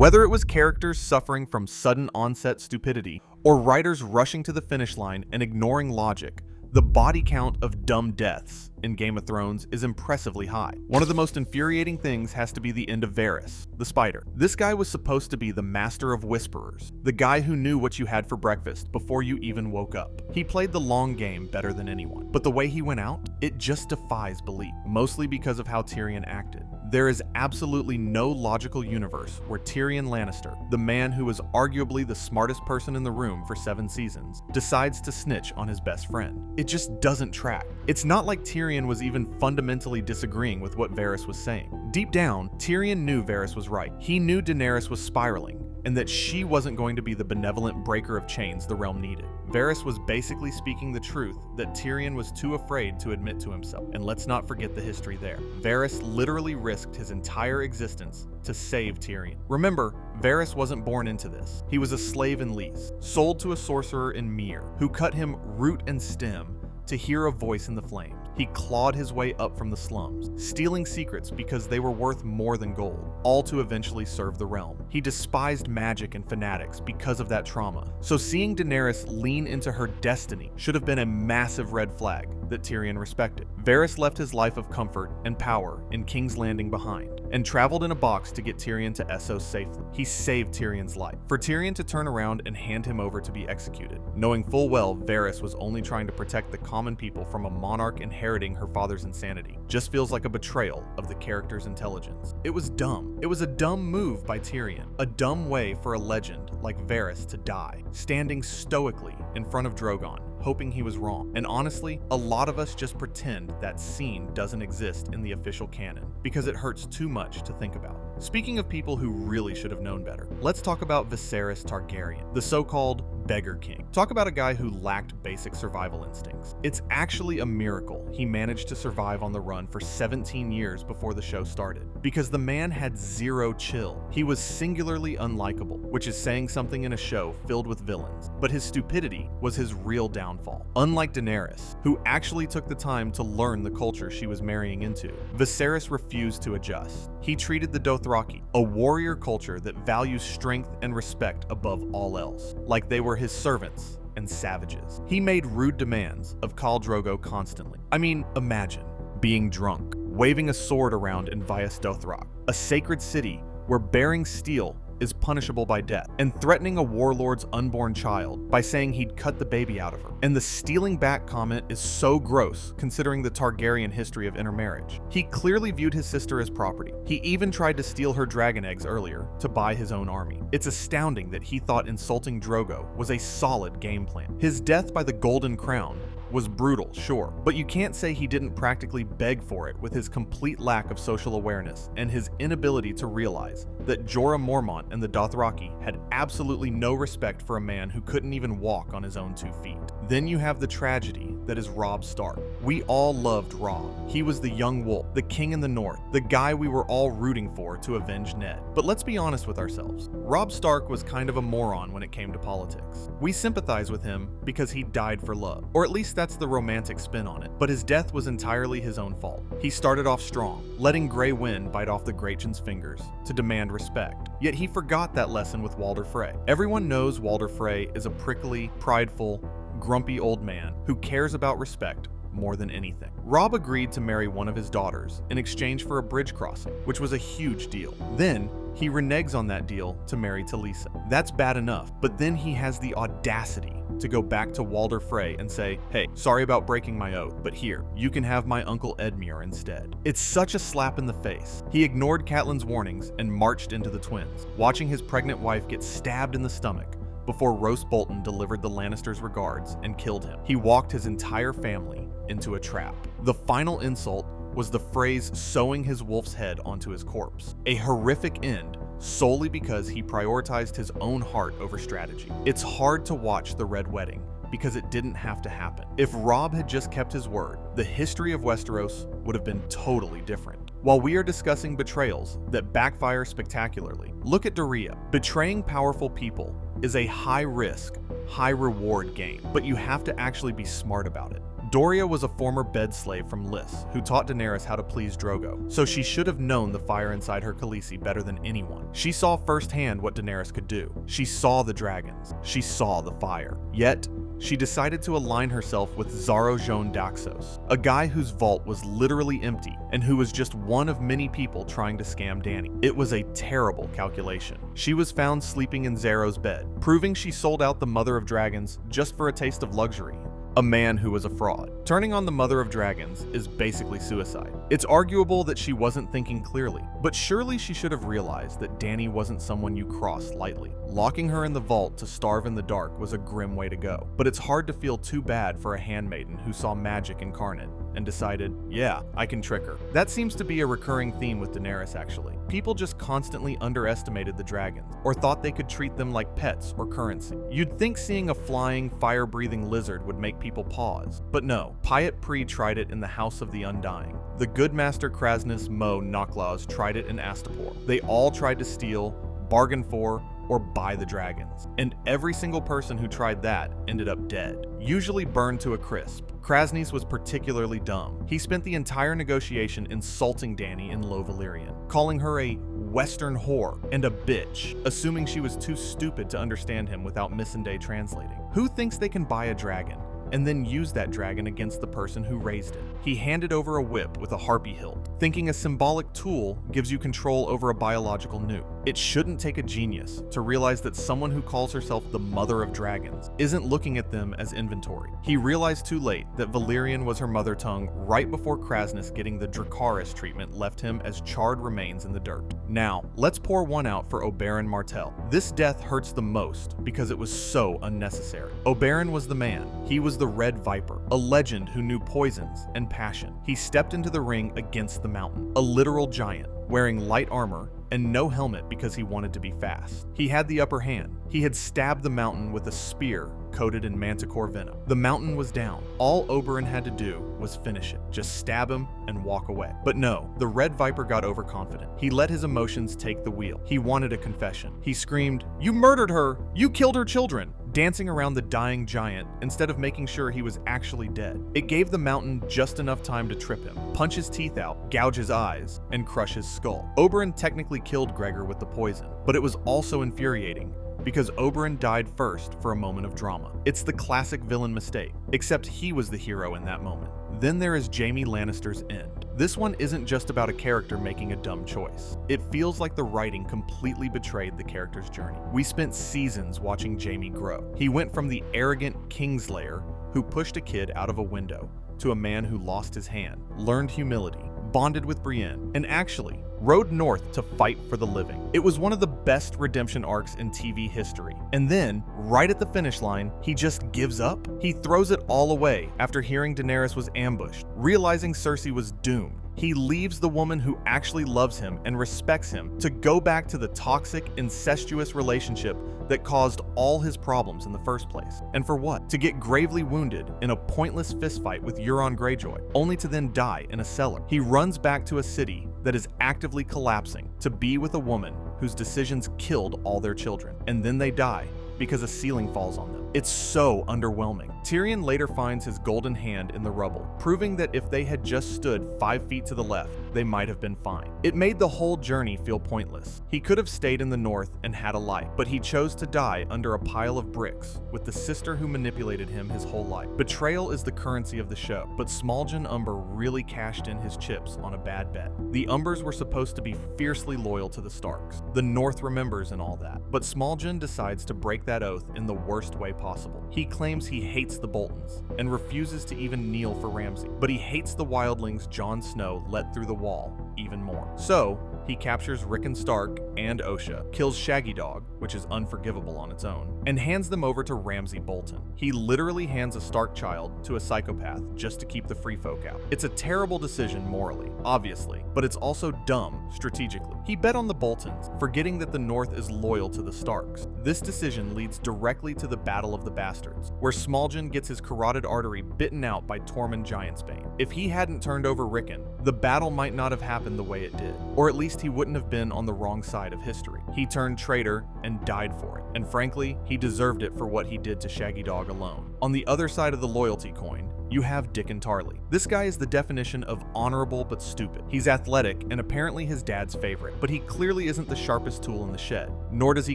Whether it was characters suffering from sudden onset stupidity or writers rushing to the finish line and ignoring logic, the body count of dumb deaths in Game of Thrones is impressively high. One of the most infuriating things has to be the end of Varys, the spider. This guy was supposed to be the master of whisperers, the guy who knew what you had for breakfast before you even woke up. He played the long game better than anyone, but the way he went out, it just defies belief, mostly because of how Tyrion acted. There is absolutely no logical universe where Tyrion Lannister, the man who was arguably the smartest person in the room for 7 seasons, decides to snitch on his best friend. It just doesn't track. It's not like Tyrion was even fundamentally disagreeing with what Varys was saying. Deep down, Tyrion knew Varys was right. He knew Daenerys was spiraling, and that she wasn't going to be the benevolent breaker of chains the realm needed. Varys was basically speaking the truth that Tyrion was too afraid to admit to himself. And let's not forget the history there. Varys literally risked his entire existence to save Tyrion. Remember, Varys wasn't born into this. He was a slave in lease, sold to a sorcerer in Myr, who cut him root and stem to hear a voice in the flames. He clawed his way up from the slums, stealing secrets because they were worth more than gold, all to eventually serve the realm. He despised magic and fanatics because of that trauma. So seeing Daenerys lean into her destiny should have been a massive red flag that Tyrion respected. Varys left his life of comfort and power in King's Landing behind, and traveled in a box to get Tyrion to Essos safely. He saved Tyrion's life. For Tyrion to turn around and hand him over to be executed, knowing full well Varys was only trying to protect the common people from a monarch inheriting her father's insanity, just feels like a betrayal of the character's intelligence. It was dumb. It was a dumb move by Tyrion, a dumb way for a legend like Varys to die, standing stoically in front of Drogon, hoping he was wrong. And honestly, a lot of us just pretend that scene doesn't exist in the official canon because it hurts too much to think about. Speaking of people who really should have known better, let's talk about Viserys Targaryen, the so-called Beggar King. Talk about a guy who lacked basic survival instincts. It's actually a miracle he managed to survive on the run for 17 years before the show started, because the man had zero chill. He was singularly unlikable, which is saying something in a show filled with villains, but his stupidity was his real downfall. Unlike Daenerys, who actually took the time to learn the culture she was marrying into, Viserys refused to adjust. He treated the Dothraki, a warrior culture that values strength and respect above all else, like they were his servants and savages. He made rude demands of Khal Drogo constantly. I mean, imagine being drunk, waving a sword around in Vaes Dothrak, a sacred city where bearing steel is punishable by death, and threatening a warlord's unborn child by saying he'd cut the baby out of her. And the stealing back comment is so gross considering the Targaryen history of intermarriage. He clearly viewed his sister as property. He even tried to steal her dragon eggs earlier to buy his own army. It's astounding that he thought insulting Drogo was a solid game plan. His death by the Golden Crown was brutal, sure, but you can't say he didn't practically beg for it with his complete lack of social awareness and his inability to realize that Jorah Mormont and the Dothraki had absolutely no respect for a man who couldn't even walk on his own 2 feet. Then you have the tragedy that is Robb Stark. We all loved Robb. He was the young wolf, the king in the north, the guy we were all rooting for to avenge Ned. But let's be honest with ourselves. Robb Stark was kind of a moron when it came to politics. We sympathize with him because he died for love, or at least that's the romantic spin on it. But his death was entirely his own fault. He started off strong, letting Grey Wind bite off the Greyjohn's fingers to demand respect. Yet he forgot that lesson with Walder Frey. Everyone knows Walder Frey is a prickly, prideful, grumpy old man who cares about respect more than anything. Robb agreed to marry one of his daughters in exchange for a bridge crossing, which was a huge deal. Then he reneges on that deal to marry Talisa. That's bad enough, but then he has the audacity to go back to Walder Frey and say, hey, sorry about breaking my oath, but here, you can have my uncle Edmure instead. It's such a slap in the face. He ignored Catelyn's warnings and marched into the twins, watching his pregnant wife get stabbed in the stomach before Roose Bolton delivered the Lannisters' regards and killed him. He walked his entire family into a trap. The final insult was the phrase sewing his wolf's head onto his corpse. A horrific end solely because he prioritized his own heart over strategy. It's hard to watch The Red Wedding because it didn't have to happen. If Robb had just kept his word, the history of Westeros would have been totally different. While we are discussing betrayals that backfire spectacularly, look at Dorea. Betraying powerful people is a high-risk, high-reward game, but you have to actually be smart about it. Doria was a former bed slave from Lys, who taught Daenerys how to please Drogo, so she should have known the fire inside her Khaleesi better than anyone. She saw firsthand what Daenerys could do. She saw the dragons. She saw the fire. Yet, she decided to align herself with Xaro Xhoan Daxos, a guy whose vault was literally empty and who was just one of many people trying to scam Dany. It was a terrible calculation. She was found sleeping in Xaro's bed, proving she sold out the Mother of Dragons just for a taste of luxury. A man who was a fraud. Turning on the Mother of Dragons is basically suicide. It's arguable that she wasn't thinking clearly, but surely she should have realized that Dany wasn't someone you cross lightly. Locking her in the vault to starve in the dark was a grim way to go, but it's hard to feel too bad for a handmaiden who saw magic incarnate and decided, yeah, I can trick her. That seems to be a recurring theme with Daenerys, actually. People just constantly underestimated the dragons, or thought they could treat them like pets or currency. You'd think seeing a flying, fire-breathing lizard would make people pause, but no. Pyat Pree tried it in the House of the Undying. The good master Krasnys Mo Nocklaws tried it in Astapor. They all tried to steal, bargain for, or buy the dragons. And every single person who tried that ended up dead, usually burned to a crisp. Krasnys was particularly dumb. He spent the entire negotiation insulting Dany in Low Valyrian, calling her a Western whore and a bitch, assuming she was too stupid to understand him without Missandei translating. Who thinks they can buy a dragon and then use that dragon against the person who raised it? He handed over a whip with a harpy hilt, thinking a symbolic tool gives you control over a biological nuke. It shouldn't take a genius to realize that someone who calls herself the Mother of Dragons isn't looking at them as inventory. He realized too late that Valyrian was her mother tongue right before Krasnys getting the Dracarys treatment left him as charred remains in the dirt. Now, let's pour one out for Oberyn Martell. This death hurts the most because it was so unnecessary. Oberyn was the man. He was the Red Viper, a legend who knew poisons and passion. He stepped into the ring against the mountain, a literal giant, wearing light armor and no helmet because he wanted to be fast. He had the upper hand. He had stabbed the mountain with a spear coated in manticore venom. The mountain was down. All Oberyn had to do was finish it. Just stab him and walk away. But no, the Red Viper got overconfident. He let his emotions take the wheel. He wanted a confession. He screamed, "You murdered her! You killed her children!" dancing around the dying giant instead of making sure he was actually dead. It gave the mountain just enough time to trip him, punch his teeth out, gouge his eyes, and crush his skull. Oberyn technically killed Gregor with the poison, but it was also infuriating because Oberyn died first for a moment of drama. It's the classic villain mistake, except he was the hero in that moment. Then there is Jaime Lannister's end. This one isn't just about a character making a dumb choice. It feels like the writing completely betrayed the character's journey. We spent seasons watching Jaime grow. He went from the arrogant Kingslayer who pushed a kid out of a window to a man who lost his hand, learned humility, bonded with Brienne, and actually rode north to fight for the living. It was one of the best redemption arcs in TV history. And then, right at the finish line, he just gives up? He throws it all away after hearing Daenerys was ambushed, realizing Cersei was doomed. He leaves the woman who actually loves him and respects him to go back to the toxic, incestuous relationship that caused all his problems in the first place. And for what? To get gravely wounded in a pointless fistfight with Euron Greyjoy, only to then die in a cellar. He runs back to a city that is actively collapsing to be with a woman whose decisions killed all their children. And then they die because a ceiling falls on them. It's so underwhelming. Tyrion later finds his golden hand in the rubble, proving that if they had just stood 5 feet to the left, they might have been fine. It made the whole journey feel pointless. He could have stayed in the north and had a life, but he chose to die under a pile of bricks with the sister who manipulated him his whole life. Betrayal is the currency of the show, but Smaljin Umber really cashed in his chips on a bad bet. The Umbers were supposed to be fiercely loyal to the Starks. The North remembers and all that, but Smaljin decides to break that oath in the worst way possible. He claims he hates the Boltons and refuses to even kneel for Ramsay, but he hates the wildlings Jon Snow let through the wall even more. So, he captures Rickon Stark and Osha, kills Shaggy Dog, which is unforgivable on its own, and hands them over to Ramsay Bolton. He literally hands a Stark child to a psychopath just to keep the free folk out. It's a terrible decision morally, obviously, but it's also dumb strategically. He bet on the Boltons, forgetting that the North is loyal to the Starks. This decision leads directly to the Battle of the Bastards, where Smaljin gets his carotid artery bitten out by Tormund Giantsbane. If he hadn't turned over Rickon, the battle might not have happened the way it did, or at least he wouldn't have been on the wrong side of history. He turned traitor and died for it. and frankly, he deserved it for what he did to Shaggy Dog alone. On the other side of the loyalty coin, you have Dickon Tarley. This guy is the definition of honorable but stupid. He's athletic and apparently his dad's favorite, but he clearly isn't the sharpest tool in the shed, nor does he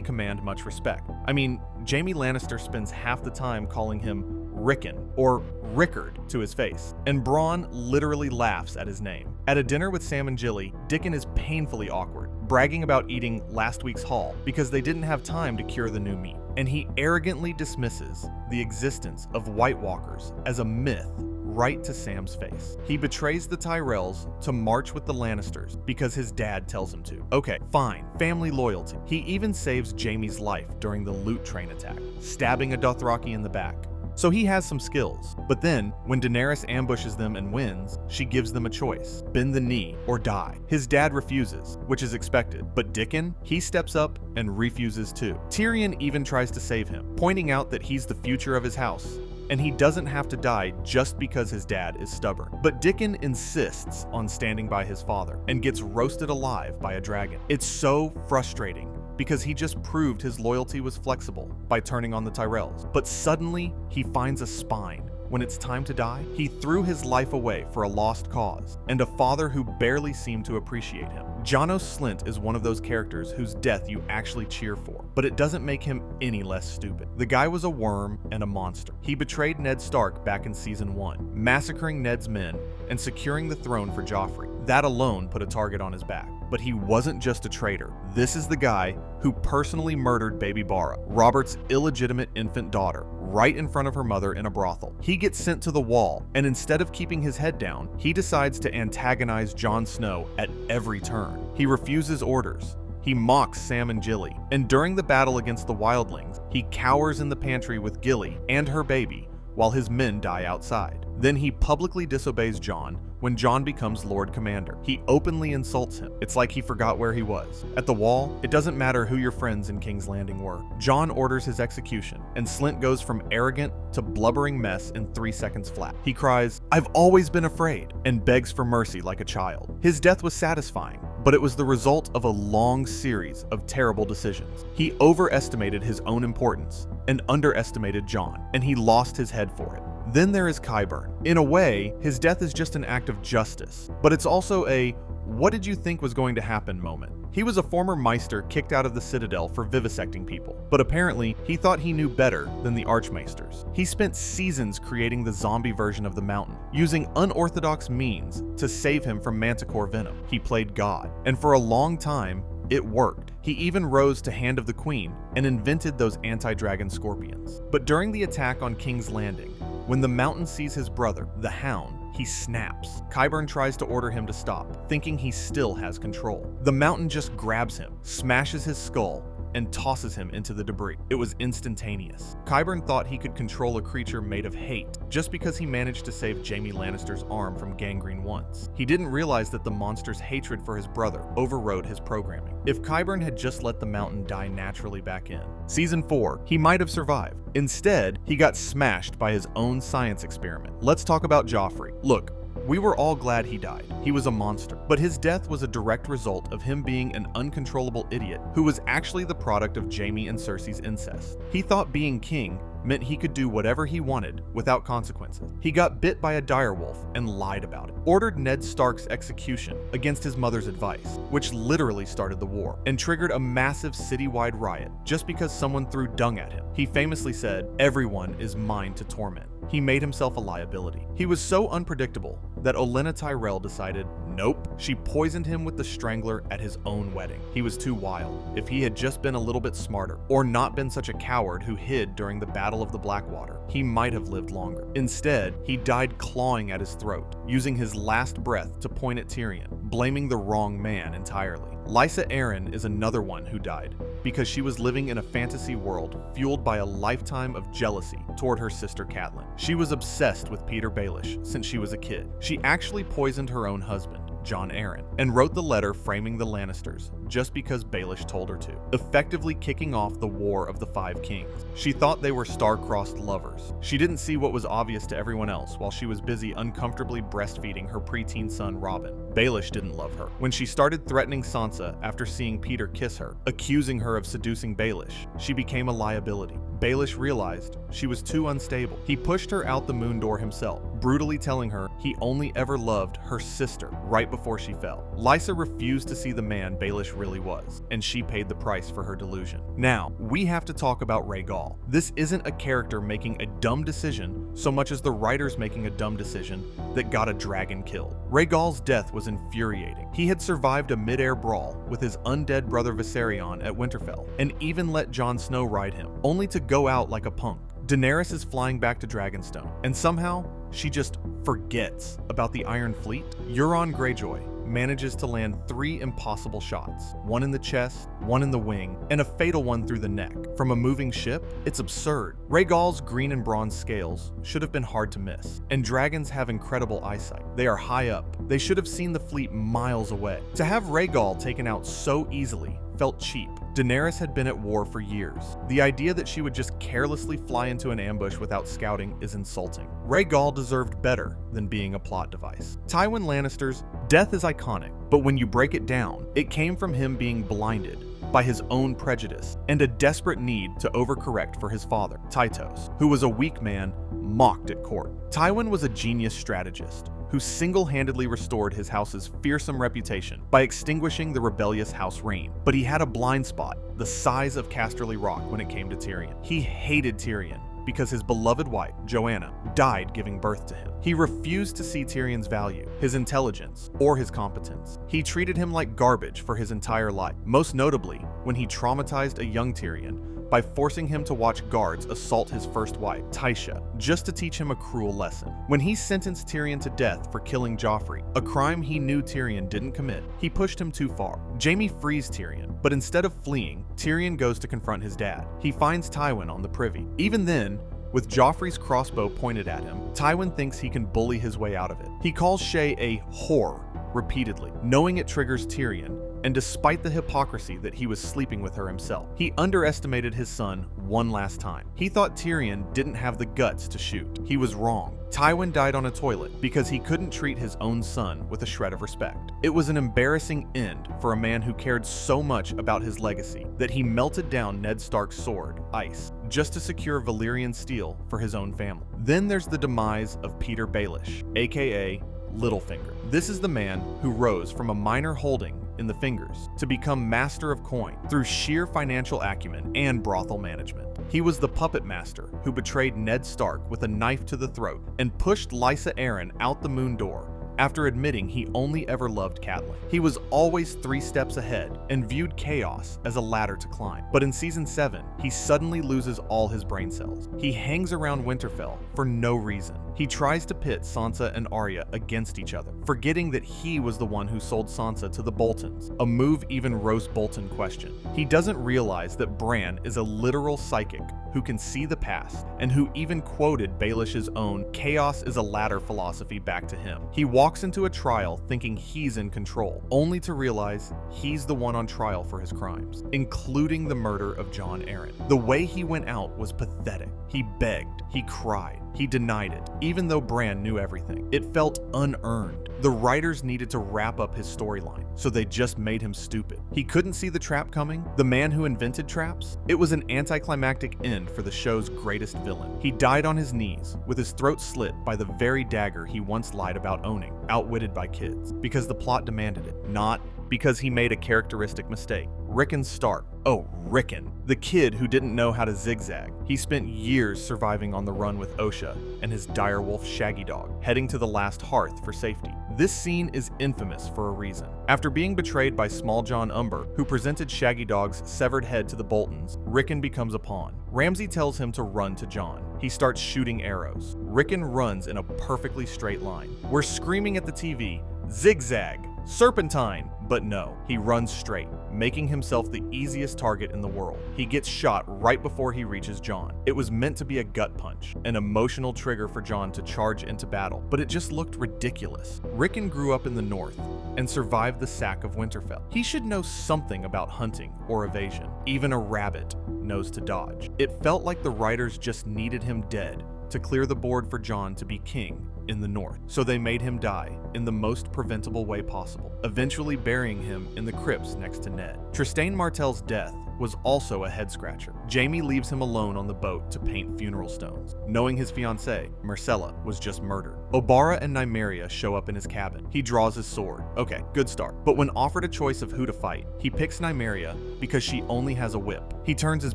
command much respect. I mean, Jaime Lannister spends half the time calling him Rickon or Rickard to his face, and Bronn literally laughs at his name. At a dinner with Sam and Jilly, Dickon is painfully awkward, bragging about eating last week's haul because they didn't have time to cure the new meat. And he arrogantly dismisses the existence of White Walkers as a myth right to Sam's face. He betrays the Tyrells to march with the Lannisters because his dad tells him to. Okay, fine, family loyalty. He even saves Jaime's life during the loot train attack, stabbing a Dothraki in the back. So he has some skills. But then, when Daenerys ambushes them and wins, she gives them a choice: bend the knee or die. His dad refuses, which is expected, but Dickon, he steps up and refuses too. Tyrion even tries to save him, pointing out that he's the future of his house, and he doesn't have to die just because his dad is stubborn. But Dickon insists on standing by his father and gets roasted alive by a dragon. It's so frustrating because he just proved his loyalty was flexible by turning on the Tyrells. But suddenly, he finds a spine. When it's time to die, he threw his life away for a lost cause, and a father who barely seemed to appreciate him. Janos Slynt is one of those characters whose death you actually cheer for, but it doesn't make him any less stupid. The guy was a worm and a monster. He betrayed Ned Stark back in Season 1, massacring Ned's men and securing the throne for Joffrey. That alone put a target on his back. But he wasn't just a traitor. This is the guy who personally murdered baby Bara, Robert's illegitimate infant daughter, right in front of her mother in a brothel. He gets sent to the wall, and instead of keeping his head down, he decides to antagonize Jon Snow at every turn. He refuses orders. He mocks Sam and Jilly, and during the battle against the wildlings, he cowers in the pantry with Gilly and her baby while his men die outside. Then he publicly disobeys Jon when Jon becomes Lord Commander. He openly insults him. It's like he forgot where he was. At the wall, it doesn't matter who your friends in King's Landing were. Jon orders his execution, and Slynt goes from arrogant to blubbering mess in 3 seconds flat. He cries, "I've always been afraid," and begs for mercy like a child. His death was satisfying, but it was the result of a long series of terrible decisions. He overestimated his own importance and underestimated Jon, and he lost his head for it. Then there is Qyburn. In a way, his death is just an act of justice, but it's also a "what did you think was going to happen" moment. He was a former Maester kicked out of the Citadel for vivisecting people, but apparently he thought he knew better than the Archmaesters. He spent seasons creating the zombie version of the Mountain, using unorthodox means to save him from Manticore venom. He played God, and for a long time, it worked. He even rose to Hand of the Queen and invented those anti-dragon scorpions. But during the attack on King's Landing, when the Mountain sees his brother, the Hound, he snaps. Qyburn tries to order him to stop, thinking he still has control. The Mountain just grabs him, smashes his skull, and tosses him into the debris. It was instantaneous. Qyburn thought he could control a creature made of hate just because he managed to save Jaime Lannister's arm from gangrene once. He didn't realize that the monster's hatred for his brother overrode his programming. If Qyburn had just let the Mountain die naturally back in Season 4, he might have survived. Instead, he got smashed by his own science experiment. Let's talk about Joffrey. Look, we were all glad he died. He was a monster. But his death was a direct result of him being an uncontrollable idiot who was actually the product of Jaime and Cersei's incest. He thought being king meant he could do whatever he wanted without consequences. He got bit by a direwolf and lied about it. Ordered Ned Stark's execution against his mother's advice, which literally started the war, and triggered a massive citywide riot just because someone threw dung at him. He famously said, "Everyone is mine to torment." He made himself a liability. He was so unpredictable that Olenna Tyrell decided, nope. She poisoned him with the Strangler at his own wedding. He was too wild. If he had just been a little bit smarter, or not been such a coward who hid during the Battle of the Blackwater, he might have lived longer. Instead, he died clawing at his throat, using his last breath to point at Tyrion, blaming the wrong man entirely. Lysa Arryn is another one who died because she was living in a fantasy world fueled by a lifetime of jealousy toward her sister Catelyn. She was obsessed with Peter Baelish since she was a kid. She actually poisoned her own husband, Jon Arryn, and wrote the letter framing the Lannisters just because Baelish told her to, effectively kicking off the War of the Five Kings. She thought they were star-crossed lovers. She didn't see what was obvious to everyone else while she was busy uncomfortably breastfeeding her preteen son Robin. Baelish didn't love her. When she started threatening Sansa after seeing Peter kiss her, accusing her of seducing Baelish, she became a liability. Baelish realized she was too unstable. He pushed her out the moon door himself, brutally telling her he only ever loved her sister right before she fell. Lysa refused to see the man Baelish really was, and she paid the price for her delusion. Now, we have to talk about Rhaegal. This isn't a character making a dumb decision so much as the writers making a dumb decision that got a dragon killed. Rhaegal's death was infuriating. He had survived a mid-air brawl with his undead brother Viserion at Winterfell, and even let Jon Snow ride him, only to go out like a punk. Daenerys is flying back to Dragonstone, and somehow she just forgets about the Iron Fleet. Euron Greyjoy manages to land 3 impossible shots, one in the chest, one in the wing, and a fatal one through the neck. From a moving ship, it's absurd. Rhaegal's green and bronze scales should have been hard to miss, and dragons have incredible eyesight. They are high up. They should have seen the fleet miles away. To have Rhaegal taken out so easily felt cheap. Daenerys had been at war for years. The idea that she would just carelessly fly into an ambush without scouting is insulting. Rhaegal deserved better than being a plot device. Tywin Lannister's death is iconic, but when you break it down, it came from him being blinded by his own prejudice and a desperate need to overcorrect for his father, Tytos, who was a weak man mocked at court. Tywin was a genius strategist who single-handedly restored his house's fearsome reputation by extinguishing the rebellious House Rhaen. But he had a blind spot, the size of Casterly Rock, when it came to Tyrion. He hated Tyrion because his beloved wife, Joanna, died giving birth to him. He refused to see Tyrion's value, his intelligence, or his competence. He treated him like garbage for his entire life, most notably when he traumatized a young Tyrion by forcing him to watch guards assault his first wife, Tysha, just to teach him a cruel lesson. When he sentenced Tyrion to death for killing Joffrey, a crime he knew Tyrion didn't commit, he pushed him too far. Jaime frees Tyrion, but instead of fleeing, Tyrion goes to confront his dad. He finds Tywin on the privy. Even then, with Joffrey's crossbow pointed at him, Tywin thinks he can bully his way out of it. He calls Shae a whore repeatedly, knowing it triggers Tyrion, and despite the hypocrisy that he was sleeping with her himself. He underestimated his son one last time. He thought Tyrion didn't have the guts to shoot. He was wrong. Tywin died on a toilet because he couldn't treat his own son with a shred of respect. It was an embarrassing end for a man who cared so much about his legacy that he melted down Ned Stark's sword, Ice, just to secure Valyrian steel for his own family. Then there's the demise of Peter Baelish, aka Littlefinger. This is the man who rose from a minor holding in the Fingers to become master of coin through sheer financial acumen and brothel management. He was the puppet master who betrayed Ned Stark with a knife to the throat and pushed Lysa Arryn out the moon door after admitting he only ever loved Catelyn. He was always 3 steps ahead and viewed chaos as a ladder to climb. But in Season 7, he suddenly loses all his brain cells. He hangs around Winterfell for no reason. He tries to pit Sansa and Arya against each other, forgetting that he was the one who sold Sansa to the Boltons, a move even Roose Bolton questioned. He doesn't realize that Bran is a literal psychic who can see the past, and who even quoted Baelish's own "chaos is a ladder" philosophy back to him. He walks into a trial thinking he's in control, only to realize he's the one on trial for his crimes, including the murder of Jon Arryn. The way he went out was pathetic. He begged, he cried, he denied it, even though Bran knew everything. It felt unearned. The writers needed to wrap up his storyline, so they just made him stupid. He couldn't see the trap coming, the man who invented traps. It was an anticlimactic end for the show's greatest villain. He died on his knees, with his throat slit by the very dagger he once lied about owning, outwitted by kids, because the plot demanded it, not because he made a characteristic mistake. Rickon Stark. Oh, Rickon. The kid who didn't know how to zigzag. He spent years surviving on the run with Osha and his direwolf Shaggy Dog, heading to the last hearth for safety. This scene is infamous for a reason. After being betrayed by Small John Umber, who presented Shaggy Dog's severed head to the Boltons, Rickon becomes a pawn. Ramsay tells him to run to Jon. He starts shooting arrows. Rickon runs in a perfectly straight line. We're screaming at the TV, "Zigzag!" Serpentine! But no, he runs straight, making himself the easiest target in the world. He gets shot right before he reaches Jon. It was meant to be a gut punch, an emotional trigger for Jon to charge into battle, but it just looked ridiculous. Rickon grew up in the north and survived the sack of Winterfell. He should know something about hunting or evasion. Even a rabbit knows to dodge. It felt like the writers just needed him dead to clear the board for Jon to be king in the north, so they made him die in the most preventable way possible, eventually burying him in the crypts next to Ned. Trystane Martell's death was also a head-scratcher. Jaime leaves him alone on the boat to paint funeral stones, knowing his fiancée, Myrcella, was just murdered. Obara and Nymeria show up in his cabin. He draws his sword. Okay, good start. But when offered a choice of who to fight, he picks Nymeria because she only has a whip. He turns his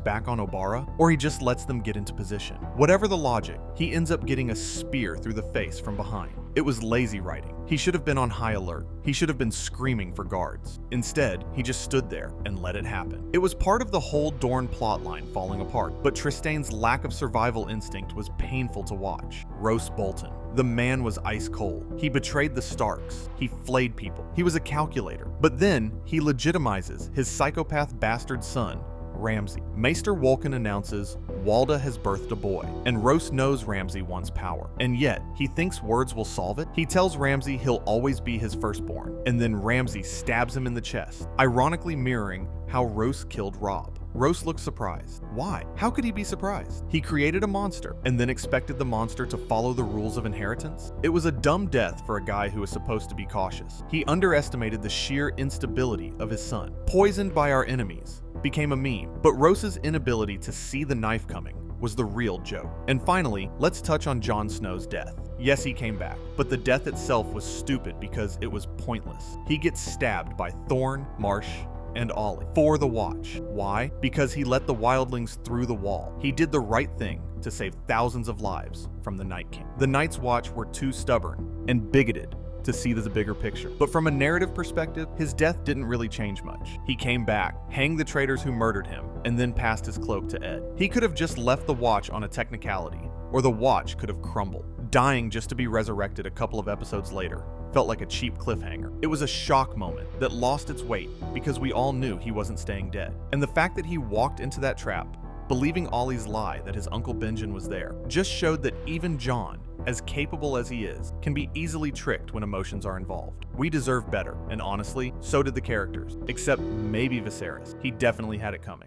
back on Obara, or he just lets them get into position. Whatever the logic, he ends up getting a spear through the face from behind. It was lazy writing. He should have been on high alert. He should have been screaming for guards. Instead, he just stood there and let it happen. It was part of the whole Dorne plotline falling apart, but Trystane's lack of survival instinct was painful to watch. Roose Bolton. The man was ice cold. He betrayed the Starks. He flayed people. He was a calculator. But then, he legitimizes his psychopath bastard son, Ramsay. Maester Wolkan announces Walda has birthed a boy, and Roose knows Ramsay wants power, and yet he thinks words will solve it. He tells Ramsay he'll always be his firstborn, and then Ramsay stabs him in the chest, ironically mirroring how Roose killed Robb. Roose looks surprised. Why? How could he be surprised? He created a monster and then expected the monster to follow the rules of inheritance? It was a dumb death for a guy who was supposed to be cautious. He underestimated the sheer instability of his son. Poisoned by our enemies became a meme, but Roose's inability to see the knife coming was the real joke. And finally, let's touch on Jon Snow's death. Yes, he came back, but the death itself was stupid because it was pointless. He gets stabbed by Thorne, Marsh, and Ollie for the Watch. Why? Because he let the wildlings through the wall. He did the right thing to save thousands of lives from the Night King. The Night's Watch were too stubborn and bigoted to see the bigger picture. But from a narrative perspective, his death didn't really change much. He came back, hanged the traitors who murdered him, and then passed his cloak to Ed. He could have just left the Watch on a technicality, or the Watch could have crumbled. Dying just to be resurrected a couple of episodes later felt like a cheap cliffhanger. It was a shock moment that lost its weight because we all knew he wasn't staying dead. And the fact that he walked into that trap, believing Ollie's lie that his Uncle Benjen was there, just showed that even Jon, as capable as he is, can be easily tricked when emotions are involved. We deserve better, and honestly, so did the characters, except maybe Viserys. He definitely had it coming.